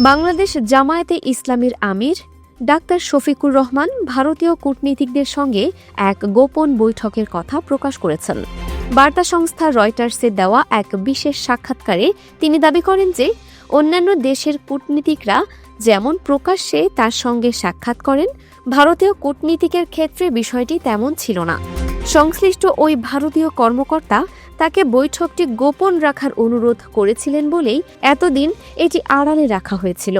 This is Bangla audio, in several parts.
বাংলাদেশ জামায়াতে ইসলামীর আমির ডাক্তার শফিকুর রহমান ভারতীয় কূটনীতিকদের সঙ্গে এক গোপন বৈঠকের কথা প্রকাশ করেছেন। বার্তা সংস্থা রয়টার্সে দেওয়া এক বিশেষ সাক্ষাৎকারে তিনি দাবি করেন যে অন্যান্য দেশের কূটনীতিকরা যেমন প্রকাশ্যে তার সঙ্গে সাক্ষাৎ করেন, ভারতীয় কূটনীতিকের ক্ষেত্রে বিষয়টি তেমন ছিল না। সংশ্লিষ্ট ওই ভারতীয় কর্মকর্তা তাকে বৈঠকটি গোপন রাখার অনুরোধ করেছিলেন বলেই এতদিন এটি আড়ালে রাখা হয়েছিল।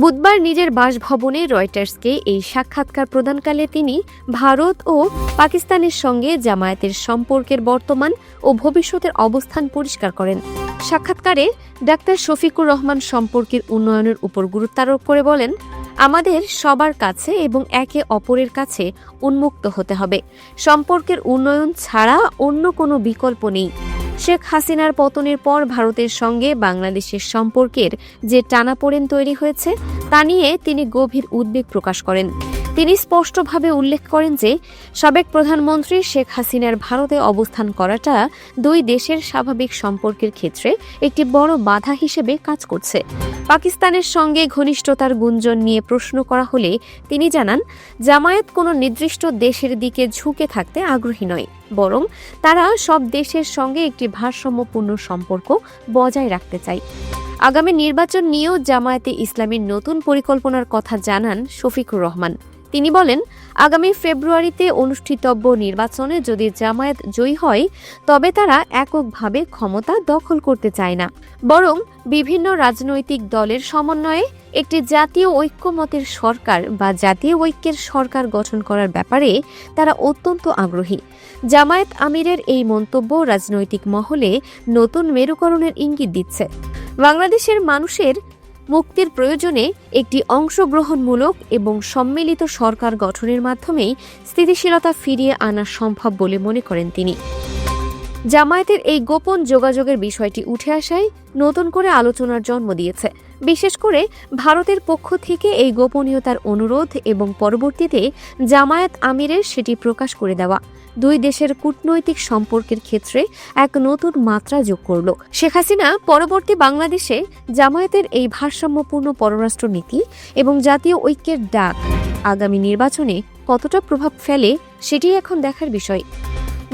বুধবার নিজের বাসভবনে রয়টার্সকে এই সাক্ষাৎকার প্রদানকালে তিনি ভারত ও পাকিস্তানের সঙ্গে জামায়াতের সম্পর্কের বর্তমান ও ভবিষ্যতের অবস্থান পরিষ্কার করেন। সাক্ষাৎকারে ডাক্তার শফিকুর রহমান সম্পর্কের উন্নয়নের উপর গুরুত্বারোপ করে বলেন, আমাদের সবার কাছে এবং একে অপরের কাছে উন্মুক্ত হতে হবে। সম্পর্কের উন্নয়ন ছাড়া অন্য কোনো বিকল্প নেই। শেখ হাসিনার পতনের পর ভারতের সঙ্গে বাংলাদেশের সম্পর্কের যে টানাপোড়েন তৈরি হয়েছে তা নিয়ে তিনি গভীর উদ্বেগ প্রকাশ করেন। তিনি স্পষ্টভাবে উল্লেখ করেন যে সাবেক প্রধানমন্ত্রী শেখ হাসিনার ভারতে অবস্থান করাটা দুই দেশের স্বাভাবিক সম্পর্কের ক্ষেত্রে একটি বড় বাধা হিসেবে কাজ করছে। পাকিস্তানের সঙ্গে ঘনিষ্ঠতার গুঞ্জন নিয়ে প্রশ্ন করা হলে তিনি জানান, জামায়াত কোনো নির্দিষ্ট দেশের দিকে ঝুঁকে থাকতে আগ্রহী নয়, বরং তারা সব দেশের সঙ্গে একটি ভারসাম্যপূর্ণ সম্পর্ক বজায় রাখতে চায়। আগামী নির্বাচন নিয়েও জামায়াতে ইসলামীর নতুন পরিকল্পনার কথা জানান শফিকুর রহমান। তিনি বলেন, আগামী ফেব্রুয়ারিতে অনুষ্ঠিতব্য নির্বাচনে যদি জামায়াত জয়ী হয় তবে তারা এককভাবে ক্ষমতা দখল করতে চায় না, বরং বিভিন্ন রাজনৈতিক দলের সমন্বয়ে একটি জাতীয় ঐক্যমতের সরকার বা জাতীয় ঐক্যের সরকার গঠন করার ব্যাপারে তারা অত্যন্ত আগ্রহী। জামায়াত আমিরের এই মন্তব্য রাজনৈতিক মহলে নতুন মেরুকরণের ইঙ্গিত দিচ্ছে। বাংলাদেশের মানুষের মুক্তির প্রয়োজনে একটি অংশগ্রহণমূলক এবং সম্মিলিত সরকার গঠনের মাধ্যমেই স্থিতিশীলতা ফিরিয়ে আনা সম্ভব বলে মনে করেন তিনি। জামায়াতের এই গোপন যোগাযোগের বিষয়টি উঠে আসায় নতুন করে আলোচনার জন্ম দিয়েছে। বিশেষ করে ভারতের পক্ষ থেকে এই গোপনীয়তার অনুরোধ এবং পরবর্তীতে জামায়াত আমিরের সেটি প্রকাশ করে দেওয়া দুই দেশের কূটনৈতিক সম্পর্কের ক্ষেত্রে এক নতুন মাত্রা যোগ করল। শেখ হাসিনা পরবর্তী বাংলাদেশে জামায়াতের এই ভারসাম্যপূর্ণ পররাষ্ট্র নীতি এবং জাতীয় ঐক্যের ডাক আগামী নির্বাচনে কতটা প্রভাব ফেলে সেটি এখন দেখার বিষয়।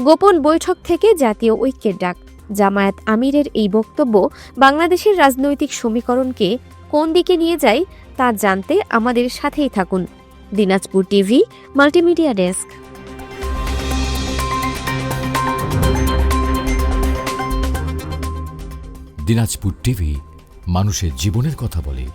গোপন বৈঠক থেকে জাতীয় ঐক্যের ডাক, জামায়াত আমিরের এই বক্তব্য বাংলাদেশের রাজনৈতিক সমীকরণকে কোন দিকে নিয়ে যায় তা জানতে আমাদের সাথেই থাকুন। Dinajpur TV multimedia desk. Dinajpur TV মানুষের জীবনের কথা বলে।